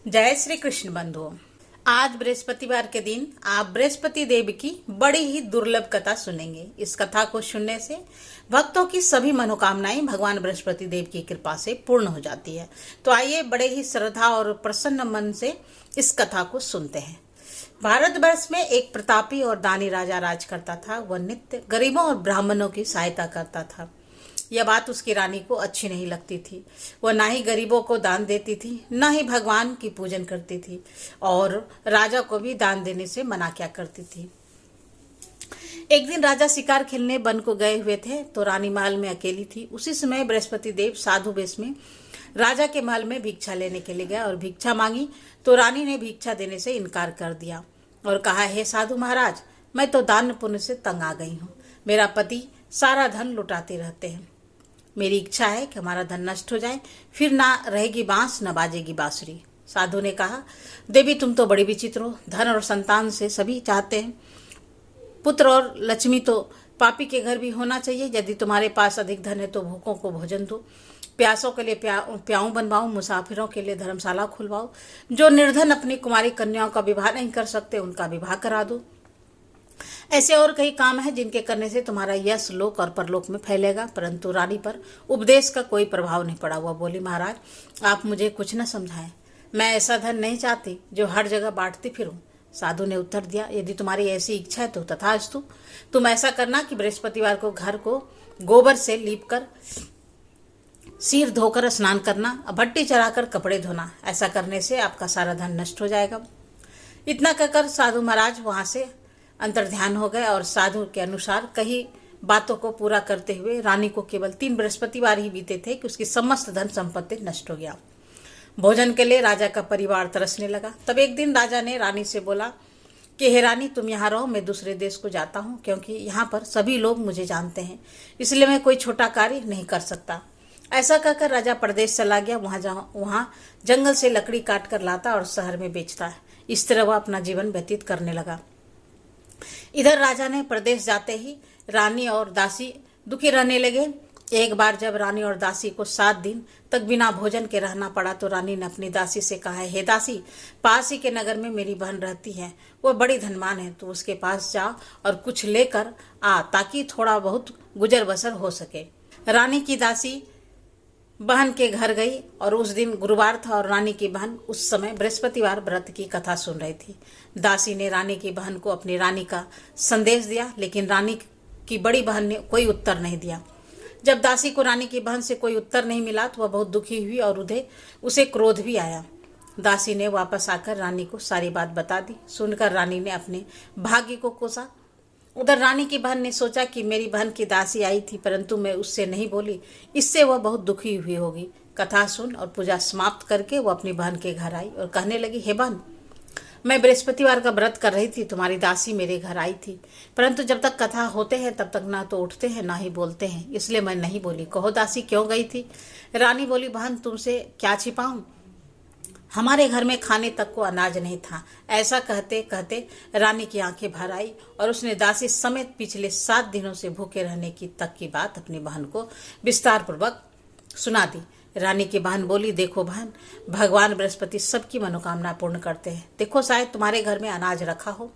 जय श्री कृष्ण बंधुओं। आज बृहस्पतिवार के दिन आप बृहस्पति देव की बड़ी ही दुर्लभ कथा सुनेंगे। इस कथा को सुनने से भक्तों की सभी मनोकामनाएं भगवान बृहस्पति देव की कृपा से पूर्ण हो जाती है। तो आइए बड़े ही श्रद्धा और प्रसन्न मन से इस कथा को सुनते हैं। भारतवर्ष में एक प्रतापी और दानी राजा राज करता था। वह नित्य गरीबों और ब्राह्मणों की सहायता करता था। यह बात उसकी रानी को अच्छी नहीं लगती थी। वह ना ही गरीबों को दान देती थी, ना ही भगवान की पूजन करती थी और राजा को भी दान देने से मना क्या करती थी। एक दिन राजा शिकार खेलने वन को गए हुए थे तो रानी महल में अकेली थी। उसी समय बृहस्पति देव साधु वेश में राजा के महल में भिक्षा लेने के लिए गया और भिक्षा मांगी तो रानी ने भिक्षा देने से इनकार कर दिया और कहा, हे साधु महाराज, मैं तो दान पुण्य से तंग आ गई हूँ। मेरा पति सारा धन लुटाते रहते हैं। मेरी इच्छा है कि हमारा धन नष्ट हो जाए, फिर ना रहेगी बांस न बाजेगी बांसुरी। साधु ने कहा, देवी तुम तो बड़ी विचित्र हो। धन और संतान से सभी चाहते हैं। पुत्र और लक्ष्मी तो पापी के घर भी होना चाहिए। यदि तुम्हारे पास अधिक धन है तो भूखों को भोजन दो, प्यासों के लिए प्याऊ बनवाओ, मुसाफिरों के लिए धर्मशाला खुलवाओ। जो निर्धन अपनी कुमारी कन्याओं का विवाह नहीं कर सकते उनका विवाह करा दो। ऐसे और कई काम हैं जिनके करने से तुम्हारा यश लोक और परलोक में फैलेगा। परंतु रानी पर उपदेश का कोई प्रभाव नहीं पड़ा। वह बोली, महाराज आप मुझे कुछ न समझाएं। मैं ऐसा धन नहीं चाहती जो हर जगह बांटती फिरूं। साधु ने उत्तर दिया, यदि तुम्हारी ऐसी इच्छा है तो तथास्तु। तुम ऐसा करना कि बृहस्पतिवार को घर को गोबर से लीप कर, सिर धोकर स्नान करना, भट्टी चढ़ाकर कपड़े धोना। ऐसा करने से आपका सारा धन नष्ट हो जाएगा। इतना कहकर साधु महाराज वहां से अंतर्ध्यान हो गए और साधु के अनुसार कई बातों को पूरा करते हुए रानी को केवल 3 बृहस्पतिवार ही बीते थे कि उसकी समस्त धन संपत्ति नष्ट हो गया। भोजन के लिए राजा का परिवार तरसने लगा। तब एक दिन राजा ने रानी से बोला कि हे रानी, तुम यहाँ रहो, मैं दूसरे देश को जाता हूँ, क्योंकि यहाँ पर सभी लोग मुझे जानते हैं, इसलिए मैं कोई छोटा कार्य नहीं कर सकता। ऐसा कहकर राजा प्रदेश चला गया। वहाँ जंगल से लकड़ी काट कर लाता और शहर में बेचता। इस तरह वह अपना जीवन व्यतीत करने लगा। इधर राजा ने प्रदेश जाते ही रानी और दासी दुखी रहने लगे। एक बार जब रानी और दासी को 7 दिन तक बिना भोजन के रहना पड़ा तो रानी ने अपनी दासी से कहा, हे दासी, पास ही के नगर में मेरी बहन रहती है, वह बड़ी धनवान है, तो उसके पास जा और कुछ लेकर आ ताकि थोड़ा बहुत गुजर बसर हो सके। रानी की दासी बहन के घर गई और उस दिन गुरुवार था और रानी की बहन उस समय बृहस्पतिवार व्रत की कथा सुन रही थी। दासी ने रानी की बहन को अपनी रानी का संदेश दिया, लेकिन रानी की बड़ी बहन ने कोई उत्तर नहीं दिया। जब दासी को रानी की बहन से कोई उत्तर नहीं मिला तो वह बहुत दुखी हुई और उसे क्रोध भी आया। दासी ने वापस आकर रानी को सारी बात बता दी। सुनकर रानी ने अपने भाग्य को कोसा। उधर रानी की बहन ने सोचा कि मेरी बहन की दासी आई थी परंतु मैं उससे नहीं बोली, इससे वह बहुत दुखी हुई होगी। कथा सुन और पूजा समाप्त करके वो अपनी बहन के घर आई और कहने लगी, हे बहन, मैं बृहस्पतिवार का व्रत कर रही थी, तुम्हारी दासी मेरे घर आई थी, परंतु जब तक कथा होते हैं तब तक ना तो उठते हैं ना ही बोलते हैं, इसलिए मैं नहीं बोली। कहो दासी क्यों गई थी? रानी बोली, बहन तुमसे क्या छिपाऊं, हमारे घर में खाने तक को अनाज नहीं था। ऐसा कहते कहते रानी की आंखें भर आई और उसने दासी समेत पिछले 7 दिनों से भूखे रहने की तक की बात अपनी बहन को विस्तार पूर्वक सुना दी। रानी की बहन बोली, देखो बहन, भगवान बृहस्पति सबकी मनोकामना पूर्ण करते हैं। देखो शायद तुम्हारे घर में अनाज रखा हो।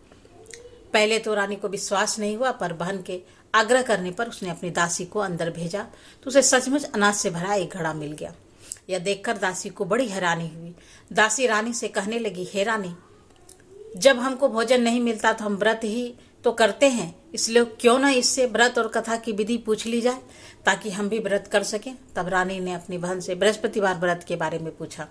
पहले तो रानी को विश्वास नहीं हुआ, पर बहन के आग्रह करने पर उसने अपनी दासी को अंदर भेजा तो उसे सचमुच अनाज से भरा एक घड़ा मिल गया। यह देखकर दासी को बड़ी हैरानी हुई। दासी रानी से कहने लगी, हे रानी, जब हमको भोजन नहीं मिलता तो हम व्रत ही तो करते हैं, इसलिए क्यों न इससे व्रत और कथा की विधि पूछ ली जाए ताकि हम भी व्रत कर सकें। तब रानी ने अपनी बहन से बृहस्पतिवार व्रत के बारे में पूछा।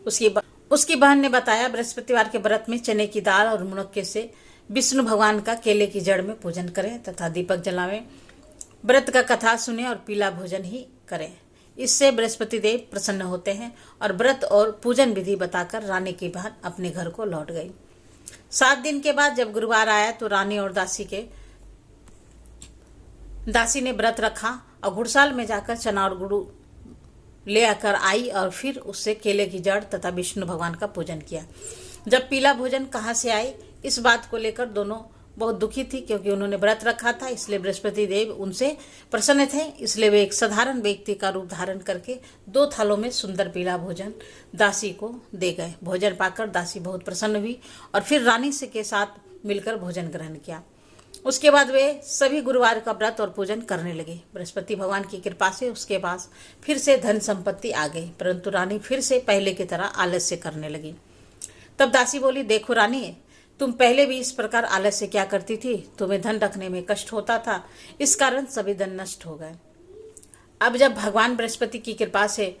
उसकी बहन ने बताया, बृहस्पतिवार के व्रत में चने की दाल और मुनक्के से विष्णु भगवान का केले की जड़ में पूजन करें तथा दीपक जलावें, व्रत का कथा सुने और पीला भोजन ही करें। इससे बृहस्पति देव प्रसन्न होते हैं। और व्रत और पूजन विधि बताकर रानी की बहन अपने घर को लौट गई। 7 दिन के बाद जब गुरुवार आया तो रानी और दासी ने व्रत रखा और घुड़साल में जाकर चना और गुड़ ले आकर आई और फिर उससे केले की जड़ तथा विष्णु भगवान का पूजन किया। जब पीला भोजन कहाँ से आए, इस बात को लेकर दोनों बहुत दुखी थी, क्योंकि उन्होंने व्रत रखा था, इसलिए बृहस्पति देव उनसे प्रसन्न थे। इसलिए वे एक साधारण व्यक्ति का रूप धारण करके 2 थालों में सुंदर पीला भोजन दासी को दे गए। भोजन पाकर दासी बहुत प्रसन्न हुई और फिर रानी से के साथ मिलकर भोजन ग्रहण किया। उसके बाद वे सभी गुरुवार का व्रत और पूजन करने लगे। बृहस्पति भगवान की कृपा से उसके पास फिर से धन संपत्ति आ गई, परंतु रानी फिर से पहले की तरह आलस्य करने लगी। तब दासी बोली, देखो रानी, तुम पहले भी इस प्रकार आलस्य क्या करती थी, तुम्हें धन रखने में कष्ट होता था, इस कारण सभी धन नष्ट हो गए। अब जब भगवान बृहस्पति की कृपा से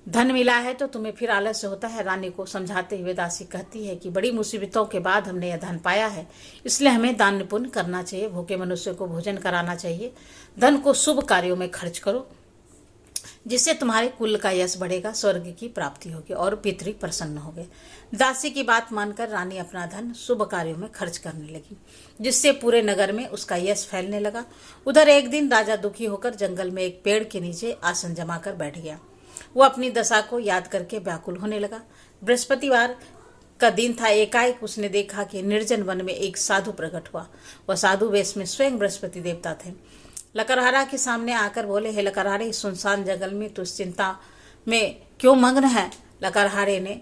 धन मिला है तो तुम्हें फिर आलस्य होता है। रानी को समझाते हुए दासी कहती है कि बड़ी मुसीबतों के बाद हमने यह धन पाया है, इसलिए हमें दान पुण्य करना चाहिए, भूखे मनुष्य को भोजन कराना चाहिए, धन को शुभ कार्यों में खर्च करो, जिससे तुम्हारे कुल का यश बढ़ेगा, स्वर्ग की प्राप्ति होगी और पितृ प्रसन्न होंगे। दासी की बात मानकर रानी अपना धन शुभ कार्यों में खर्च करने लगी, जिससे पूरे नगर में उसका यश फैलने लगा। उधर एक दिन राजा दुखी होकर जंगल में एक पेड़ के नीचे आसन जमाकर बैठ गया। वो अपनी दशा को याद करके व्याकुल होने लगा। बृहस्पतिवार का दिन था। एकाएक उसने देखा कि निर्जन वन में एक साधु प्रकट हुआ। वह साधु वेश में स्वयं बृहस्पति देवता थे। लकड़हारा के सामने आकर बोले, हे लकड़हारे, इस सुनसान जंगल में तू चिंता में क्यों मग्न है? लकड़हारे ने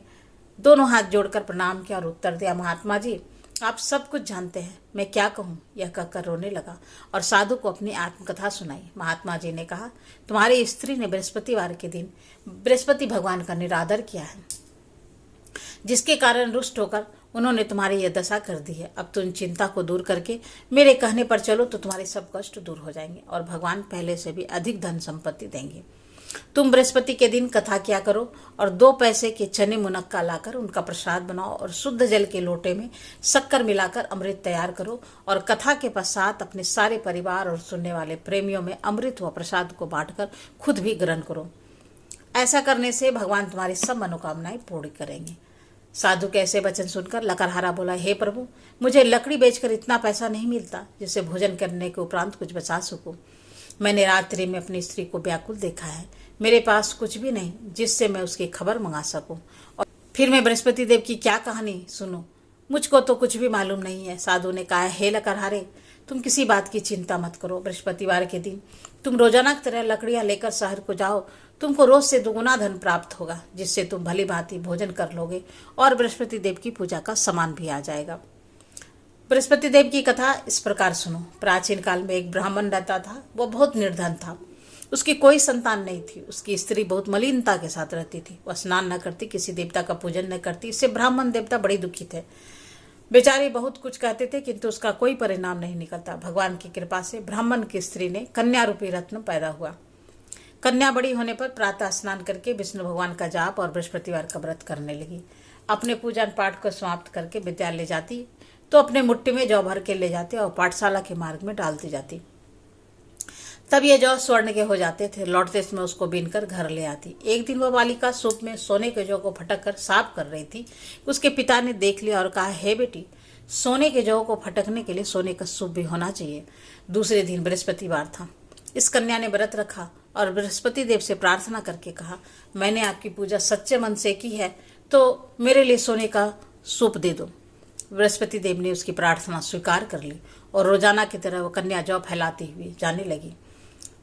दोनों हाथ जोड़कर प्रणाम किया और उत्तर दिया, महात्मा जी, आप सब कुछ जानते हैं, मैं क्या कहूँ? यह कहकर रोने लगा और साधु को अपनी आत्मकथा सुनाई। महात्मा जी ने कहा, तुम्हारी स्त्री ने बृहस्पतिवार के दिन बृहस्पति भगवान का निरादर किया है, जिसके कारण रुष्ट होकर उन्होंने तुम्हारी यह दशा कर दी है। अब तुम चिंता को दूर करके मेरे कहने पर चलो तो तुम्हारे सब कष्ट दूर हो जाएंगे और भगवान पहले से भी अधिक धन संपत्ति देंगे। तुम बृहस्पति के दिन कथा किया करो और 2 पैसे के चने मुनक्का लाकर उनका प्रसाद बनाओ और शुद्ध जल के लोटे में शक्कर मिलाकर अमृत तैयार करो और कथा के पश्चात अपने सारे परिवार और सुनने वाले प्रेमियों में अमृत व प्रसाद को बांटकर खुद भी ग्रहण करो। ऐसा करने से भगवान तुम्हारी सब मनोकामनाएं पूर्ण करेंगे। साधु के ऐसे वचन सुनकर लकड़हारा बोला, हे प्रभु, मुझे लकड़ी बेचकर इतना पैसा नहीं मिलता जिससे भोजन करने के उपरांत कुछ बचा सकूं। मैंने रात्रि में अपनी स्त्री को व्याकुल देखा है, मेरे पास कुछ भी नहीं जिससे मैं उसकी खबर मंगा सकूं, और फिर मैं बृहस्पति देव की क्या कहानी सुनूं? मुझको तो कुछ भी मालूम नहीं है। साधु ने कहा, हे लकड़हारे, तुम किसी बात की चिंता मत करो। बृहस्पतिवार के दिन तुम रोजाना की तरह लकड़ियां लेकर शहर को जाओ, तुमको रोज से दुगुना धन प्राप्त होगा, जिससे तुम भली भांति भोजन कर लोगे और बृहस्पति देव की पूजा का सामान भी आ जाएगा। बृहस्पति देव की कथा इस प्रकार सुनो। प्राचीन काल में एक ब्राह्मण रहता था। वह बहुत निर्धन था, उसकी कोई संतान नहीं थी। उसकी स्त्री बहुत मलिनता के साथ रहती थी। वह स्नान न करती, किसी देवता का पूजन न करती। इससे ब्राह्मण देवता बड़े दुखी थे। बेचारे बहुत कुछ कहते थे, किंतु उसका कोई परिणाम नहीं निकलता। भगवान की कृपा से ब्राह्मण की स्त्री ने कन्या रूपी रत्न पैदा हुआ। कन्या बड़ी होने पर प्रातः स्नान करके विष्णु भगवान का जाप और बृहस्पतिवार का व्रत करने लगी। अपने पूजन पाठ को समाप्त करके विद्यालय जाती तो अपने मुट्ठी में जौ भर के ले जाते और पाठशाला के मार्ग में डालती जाती। तब ये जौ स्वर्ण के हो जाते थे। लौटते समय उसको बीनकर घर ले आती। एक दिन वह बालिका सूप में सोने के जौ को फटक कर साफ कर रही थी। उसके पिता ने देख लिया और कहा, हे बेटी, सोने के जौ को फटकने के लिए सोने का सूप भी होना चाहिए। दूसरे दिन बृहस्पतिवार था। इस कन्या ने व्रत रखा और बृहस्पति देव से प्रार्थना करके कहा, मैंने आपकी पूजा सच्चे मन से की है तो मेरे लिए सोने का सूप दे दो। बृहस्पति देव ने उसकी प्रार्थना स्वीकार कर ली और रोजाना की तरह वह कन्या जौ फैलाती हुई जाने लगी।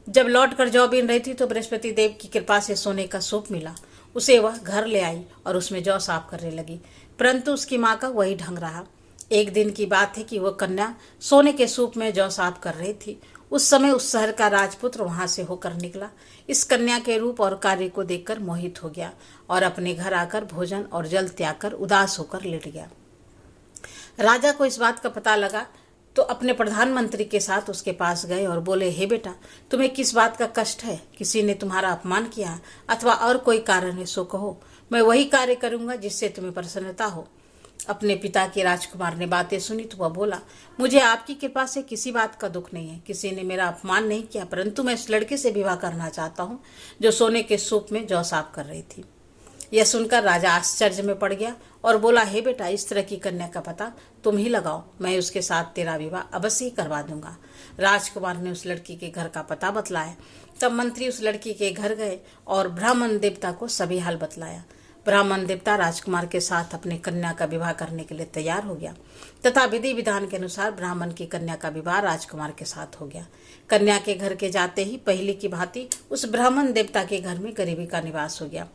जब लौट कर जौ बीन रही थी तो बृहस्पति देव की कृपा से सोने का सूप मिला। उसे वह घर ले आई और उसमें जौ साफ करने लगी, परंतु उसकी माँ का वही ढंग रहा। एक दिन की बात है कि वह कन्या सोने के सूप में जौ साफ कर रही थी। उस समय उस शहर का राजपुत्र वहां से होकर निकला। इस कन्या के रूप और कार्य को देखकर मोहित हो गया और अपने घर आकर भोजन और जल त्याग कर उदास होकर लेट गया। राजा को इस बात का पता लगा तो अपने प्रधानमंत्री के साथ उसके पास गए और बोले, हे बेटा, तुम्हें किस बात का कष्ट है? किसी ने तुम्हारा अपमान किया अथवा और कोई कारण है सो कहो, मैं वही कार्य करूंगा जिससे तुम्हें प्रसन्नता हो। अपने पिता के राजकुमार ने बातें सुनी तो वह बोला, मुझे आपकी कृपा से किसी बात का दुख नहीं है। किसी ने मेरा अपमान नहीं किया, परंतु मैं उस लड़के से विवाह करना चाहता हूँ जो सोने के सूप में जौ साफ कर रही थी। यह सुनकर राजा आश्चर्य में पड़ गया और बोला, हे बेटा, इस तरह की कन्या का पता तुम ही लगाओ, मैं उसके साथ तेरा विवाह अवश्य ही करवा दूंगा। राजकुमार ने उस लड़की के घर का पता बतलाया। तब मंत्री उस लड़की के घर गए और ब्राह्मण देवता को सभी हाल बतलाया। ब्राह्मण देवता राजकुमार के साथ अपनी कन्या का विवाह करने के लिए तैयार हो गया तथा विधि विधान के अनुसार ब्राह्मण की कन्या का विवाह राजकुमार के साथ हो गया। कन्या के घर के जाते ही पहले की भांति उस ब्राह्मण देवता के घर में गरीबी का निवास हो गया।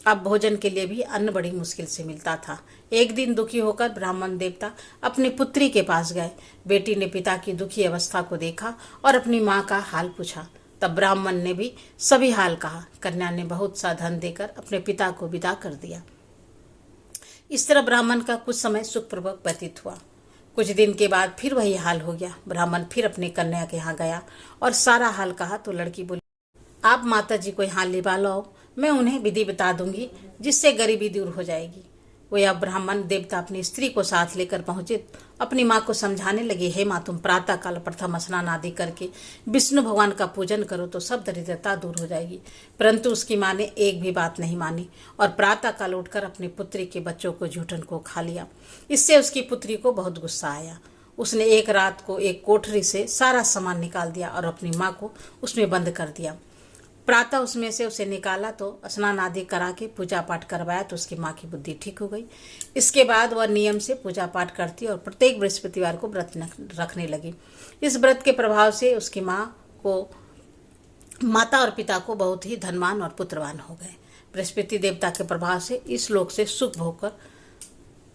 अब भोजन के लिए भी अन्न बड़ी मुश्किल से मिलता था। एक दिन दुखी होकर ब्राह्मण देवता अपनी पुत्री के पास गए। बेटी ने पिता की दुखी अवस्था को देखा और अपनी माँ का हाल पूछा। तब ब्राह्मण ने भी सभी हाल कहा। कन्या ने बहुत सा धन देकर अपने पिता को विदा कर दिया। इस तरह ब्राह्मण का कुछ समय सुखपूर्वक व्यतीत हुआ। कुछ दिन के बाद फिर वही हाल हो गया। ब्राह्मण फिर अपनी कन्या के यहाँ गया और सारा हाल कहा तो लड़की बोली, आप माता जी को यहाँ लिवा लो, मैं उन्हें विधि बता दूंगी जिससे गरीबी दूर हो जाएगी। वह अब ब्राह्मण देवता अपनी स्त्री को साथ लेकर पहुंचे। अपनी माँ को समझाने लगे, हे माँ, तुम प्रातः काल प्रथम स्नान आदि करके विष्णु भगवान का पूजन करो तो सब दरिद्रता दूर हो जाएगी। परंतु उसकी माँ ने एक भी बात नहीं मानी और प्रातः काल उठकर अपनी पुत्री के बच्चों को झूठन को खा लिया। इससे उसकी पुत्री को बहुत गुस्सा आया। उसने एक रात को एक कोठरी से सारा सामान निकाल दिया और अपनी माँ को उसमें बंद कर दिया। प्रातः उसमें से उसे निकाला तो स्नान आदि करा के पूजा पाठ करवाया तो उसकी माँ की बुद्धि ठीक हो गई। इसके बाद वह नियम से पूजा पाठ करती और प्रत्येक बृहस्पतिवार को व्रत रखने लगी। इस व्रत के प्रभाव से उसकी माता और पिता को बहुत ही धनवान और पुत्रवान हो गए। बृहस्पति देवता के प्रभाव से इस लोक से सुख भोगकर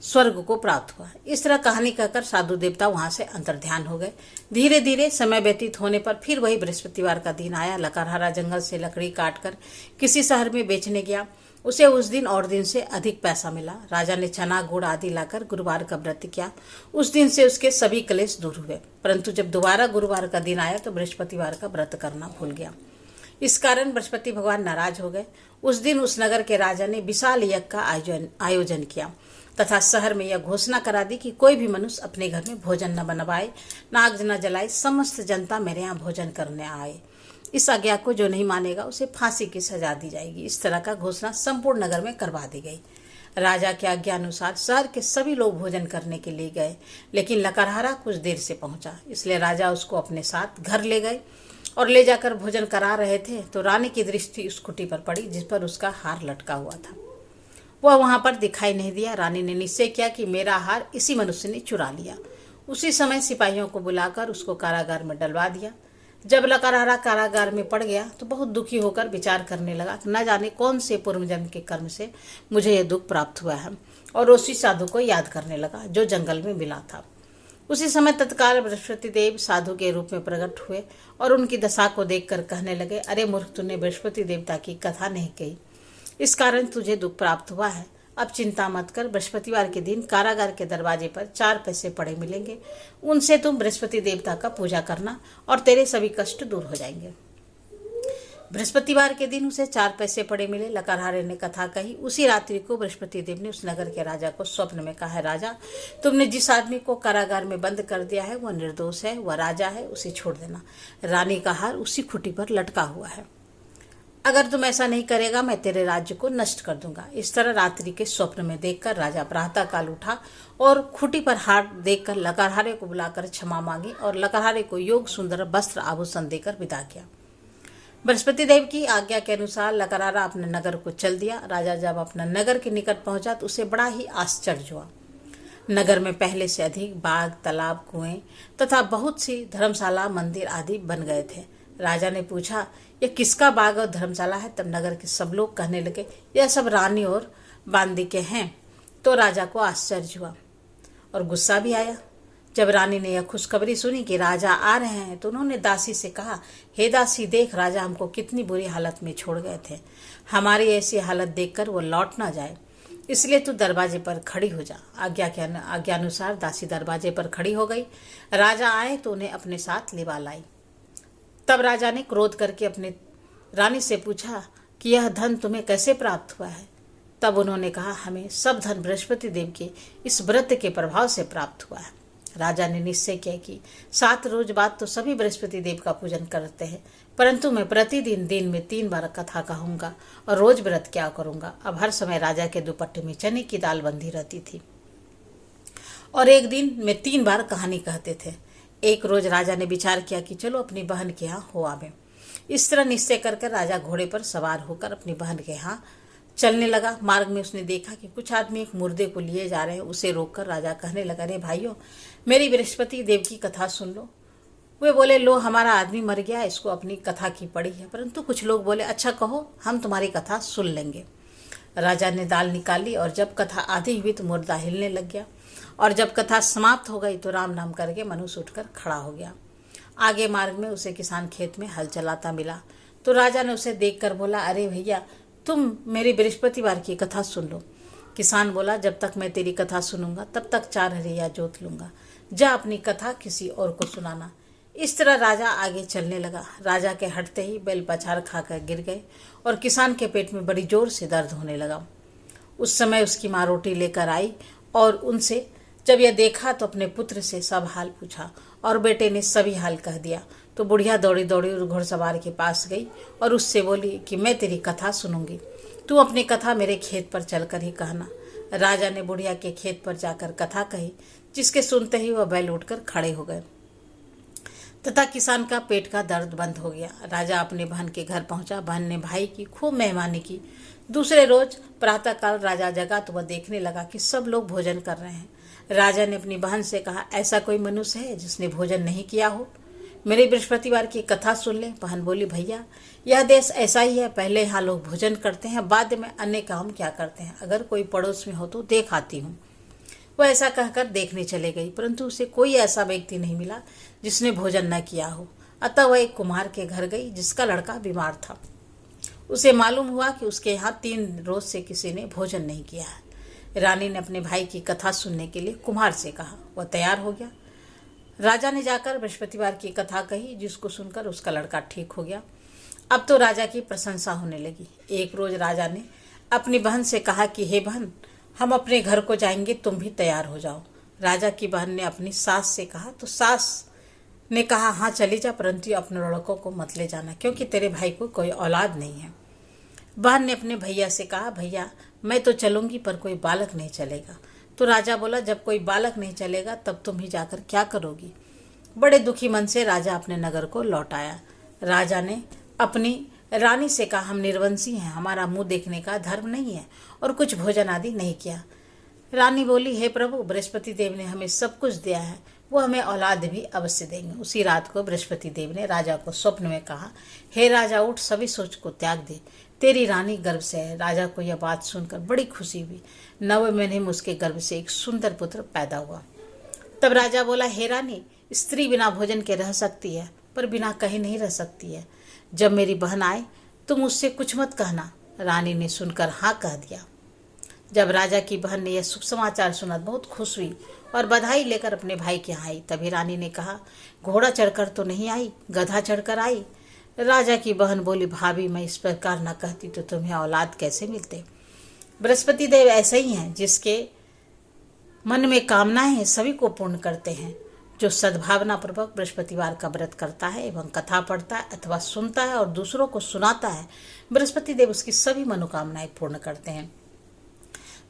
स्वर्ग को प्राप्त हुआ। इस तरह कहानी कहकर साधु देवता वहां से अंतर्ध्यान हो गए। धीरे धीरे समय व्यतीत होने पर फिर वही बृहस्पतिवार का दिन आया। लकड़हारा जंगल से लकड़ी काटकर किसी शहर में बेचने गया। उसे उस दिन और दिन से अधिक पैसा मिला। राजा ने चना गुड़ आदि लाकर गुरुवार का व्रत किया। उस दिन से उसके सभी क्लेश दूर हुए। परंतु जब दोबारा गुरुवार का दिन आया तो बृहस्पतिवार का व्रत करना भूल गया। इस कारण बृहस्पति भगवान नाराज हो गए। उस दिन उस नगर के राजा ने विशाल यज्ञ का आयोजन किया तथा शहर में यह घोषणा करा दी कि कोई भी मनुष्य अपने घर में भोजन न बनवाए, नाग न जलाए, समस्त जनता मेरे यहाँ भोजन करने आए। इस आज्ञा को जो नहीं मानेगा उसे फांसी की सजा दी जाएगी। इस तरह का घोषणा संपूर्ण नगर में करवा दी गई। राजा के आज्ञा अनुसार शहर के सभी लोग भोजन करने के लिए गए, लेकिन लकड़हारा कुछ देर से पहुंचा। इसलिए राजा उसको अपने साथ घर ले गए और ले जाकर भोजन करा रहे थे तो रानी की दृष्टि उस कुटी पर पड़ी जिस पर उसका हार लटका हुआ था। वह वहां पर दिखाई नहीं दिया। रानी ने निश्चय किया कि मेरा हार इसी मनुष्य ने चुरा लिया। उसी समय सिपाहियों को बुलाकर उसको कारागार में डलवा दिया। जब लकड़हारा कारागार में पड़ गया तो बहुत दुखी होकर विचार करने लगा कि न जाने कौन से पूर्व जन्म के कर्म से मुझे यह दुख प्राप्त हुआ है, और उसी साधु को याद करने लगा जो जंगल में मिला था। उसी समय तत्काल बृहस्पति देव साधु के रूप में प्रकट हुए और उनकी दशा को देखकर कहने लगे, अरे मूर्ख, तूने बृहस्पति देवता की कथा नहीं कही, इस कारण तुझे दुख प्राप्त हुआ है। अब चिंता मत कर। बृहस्पतिवार के दिन कारागार के दरवाजे पर 4 पैसे पड़े मिलेंगे, उनसे तुम बृहस्पति देवता का पूजा करना और तेरे सभी कष्ट दूर हो जाएंगे। बृहस्पतिवार के दिन उसे 4 पैसे पड़े मिले। लकड़हारे ने कथा कही। उसी रात्रि को बृहस्पति देव ने उस नगर के राजा को स्वप्न में कहा, राजा, तुमने जिस आदमी को कारागार में बंद कर दिया है वह निर्दोष है, वह राजा है, उसे छोड़ देना। रानी का हार उसी खुटी पर लटका हुआ है। अगर तुम ऐसा नहीं करेगा मैं तेरे राज्य को नष्ट कर दूंगा। इस तरह रात्रि के स्वप्न में देखकर राजा प्रातः काल उठा और खुटी पर हार देखकर लकड़हारे को बुलाकर क्षमा मांगी और लकड़हारे को योग सुंदर वस्त्र आभूषण देकर विदा किया। बृहस्पति देव की आज्ञा के अनुसार लकड़हारा अपने नगर को चल दिया। राजा जब अपना नगर के निकट पहुंचा तो उसे बड़ा ही आश्चर्य हुआ। नगर में पहले से अधिक बाग, तालाब, कुएं तथा बहुत सी धर्मशाला, मंदिर आदि बन गए थे। राजा ने पूछा, यह किसका बाग और धर्मशाला है? तब नगर के सब लोग कहने लगे, यह सब रानी और बांदी के हैं। तो राजा को आश्चर्य हुआ और गुस्सा भी आया। जब रानी ने यह खुशखबरी सुनी कि राजा आ रहे हैं तो उन्होंने दासी से कहा, हे दासी, देख राजा हमको कितनी बुरी हालत में छोड़ गए थे। हमारी ऐसी हालत देखकर वो लौट ना जाए, इसलिए तू दरवाजे पर खड़ी हो जा। आज्ञा अनुसार दासी दरवाजे पर खड़ी हो गई। राजा आए तो उन्हें अपने साथ लिवा लाई। तब राजा ने क्रोध करके अपनी रानी से पूछा कि यह धन तुम्हें कैसे प्राप्त हुआ है? तब उन्होंने कहा, हमें सब धन बृहस्पति देव के इस व्रत के प्रभाव से प्राप्त हुआ है। राजा ने निश्चय किया कि 7 रोज बाद तो सभी बृहस्पति देव का पूजन करते हैं, परंतु मैं प्रतिदिन दिन में 3 बार कथा कहूंगा और रोज व्रत क्या करूंगा। अब हर समय राजा के दुपट्टे में चने की दाल बंधी रहती थी और एक दिन में 3 बार कहानी कहते थे। एक रोज राजा ने विचार किया कि चलो अपनी बहन के यहाँ हो आवे। इस तरह निश्चय कर राजा घोड़े पर सवार होकर अपनी बहन के यहाँ चलने लगा। मार्ग में उसने देखा कि कुछ आदमी एक मुर्दे को लिए जा रहे हैं। उसे रोककर राजा कहने लगा, अरे भाइयों, मेरी बृहस्पति देव की कथा सुन लो। वे बोले, लो, हमारा आदमी मर गया, इसको अपनी कथा की पड़ी है। परंतु कुछ लोग बोले, अच्छा कहो, हम तुम्हारी कथा सुन लेंगे। राजा ने दाल निकाली और जब कथा आधी हुई तो मुर्दा हिलने लग गया, और जब कथा समाप्त हो गई तो राम नाम करके मनुष्य उठकर खड़ा हो गया। आगे मार्ग में उसे किसान खेत में हल चलाता मिला तो राजा ने उसे देखकर बोला, अरे भैया, तुम मेरी बृहस्पतिवार की कथा सुन लो। किसान बोला, जब तक मैं तेरी कथा सुनूंगा तब तक 4 हरिया जोत लूंगा, जा अपनी कथा किसी और को सुनाना। इस तरह राजा आगे चलने लगा। राजा के हटते ही बैल पछाड़ खाकर गिर गए और किसान के पेट में बड़ी जोर से दर्द होने लगा। उस समय उसकी माँ रोटी लेकर आई और उनसे जब यह देखा तो अपने पुत्र से सब हाल पूछा और बेटे ने सभी हाल कह दिया। तो बुढ़िया दौड़ी दौड़ी और घुड़सवार के पास गई और उससे बोली कि मैं तेरी कथा सुनूंगी, तू अपनी कथा मेरे खेत पर चलकर ही कहना। राजा ने बुढ़िया के खेत पर जाकर कथा कही, जिसके सुनते ही वह बैल उठकर खड़े हो गए तथा किसान का पेट का दर्द बंद हो गया। राजा अपने बहन के घर पहुंचा। बहन ने भाई की खूब मेहमानी की। दूसरे रोज प्रातःकाल राजा जगा तो वह देखने लगा कि सब लोग भोजन कर रहे हैं। राजा ने अपनी बहन से कहा, ऐसा कोई मनुष्य है जिसने भोजन नहीं किया हो? मेरे बृहस्पतिवार की कथा सुन ले। बहन बोली, भैया, यह देश ऐसा ही है, पहले यहाँ लोग भोजन करते हैं, बाद में अन्य काम क्या करते हैं। अगर कोई पड़ोस में हो तो देख आती हूँ। वह ऐसा कहकर देखने चले गई, परंतु उसे कोई ऐसा व्यक्ति नहीं मिला जिसने भोजन न किया हो। अतः वह एक कुम्हार के घर गई जिसका लड़का बीमार था। उसे मालूम हुआ कि उसके यहाँ 3 रोज से किसी ने भोजन नहीं किया है। रानी ने अपने भाई की कथा सुनने के लिए कुम्हार से कहा। वह तैयार हो गया। राजा ने जाकर बृहस्पतिवार की कथा कही, जिसको सुनकर उसका लड़का ठीक हो गया। अब तो राजा की प्रशंसा होने लगी। एक रोज राजा ने अपनी बहन से कहा कि हे बहन, हम अपने घर को जाएंगे, तुम भी तैयार हो जाओ। राजा की बहन ने अपनी सास से कहा तो सास ने कहा, हाँ चली जा, परंतु अपने लड़कों को मत ले जाना, क्योंकि तेरे भाई को कोई औलाद नहीं है। बहन ने अपने भैया से कहा, भैया, मैं तो चलूंगी पर कोई बालक नहीं चलेगा। तो राजा बोला, जब कोई बालक नहीं चलेगा तब तुम ही जाकर क्या करोगी? बड़े दुखी मन से राजा अपने नगर को लौट आया। राजा ने अपनी रानी से कहा, हम निर्वंशी हैं, हमारा मुंह देखने का धर्म नहीं है और कुछ भोजन आदि नहीं किया। रानी बोली, हे प्रभु, बृहस्पति देव ने हमें सब कुछ दिया है, वो हमें औलाद भी अवश्य देंगे। उसी रात को बृहस्पति देव ने राजा को स्वप्न में कहा, हे राजा, उठ, सभी सोच को त्याग दे, तेरी रानी गर्भ से है। राजा को यह बात सुनकर बड़ी खुशी हुई। 9वें महीने में उसके गर्भ से एक सुंदर पुत्र पैदा हुआ। तब राजा बोला, हे रानी, स्त्री बिना भोजन के रह सकती है पर बिना कहे नहीं रह सकती है। जब मेरी बहन आए तुम उससे कुछ मत कहना। रानी ने सुनकर हाँ कह दिया। जब राजा की बहन ने यह शुभ समाचार सुना बहुत खुश हुई और बधाई लेकर अपने भाई के यहाँ आई। तभी रानी ने कहा, घोड़ा चढ़कर तो नहीं आई, गधा चढ़कर आई। राजा की बहन बोली, भाभी, मैं इस प्रकार न कहती तो तुम्हें औलाद कैसे मिलते? बृहस्पति देव ऐसे ही हैं, जिसके मन में कामनाएं हैं सभी को पूर्ण करते हैं। जो सद्भावना पूर्वक बृहस्पतिवार का व्रत करता है एवं कथा पढ़ता है अथवा सुनता है और दूसरों को सुनाता है, बृहस्पति देव उसकी सभी मनोकामनाएं पूर्ण करते हैं।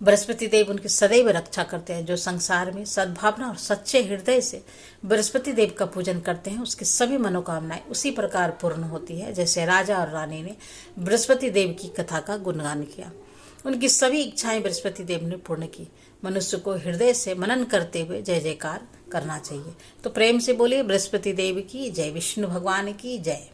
बृहस्पति देव उनकी सदैव रक्षा करते हैं। जो संसार में सद्भावना और सच्चे हृदय से बृहस्पति देव का पूजन करते हैं, उसकी सभी मनोकामनाएं उसी प्रकार पूर्ण होती है जैसे राजा और रानी ने बृहस्पति देव की कथा का गुणगान किया। उनकी सभी इच्छाएं बृहस्पति देव ने पूर्ण की। मनुष्य को हृदय से मनन करते हुए जय जयकार करना चाहिए। तो प्रेम से बोलिए, बृहस्पति देव की जय, विष्णु भगवान की जय।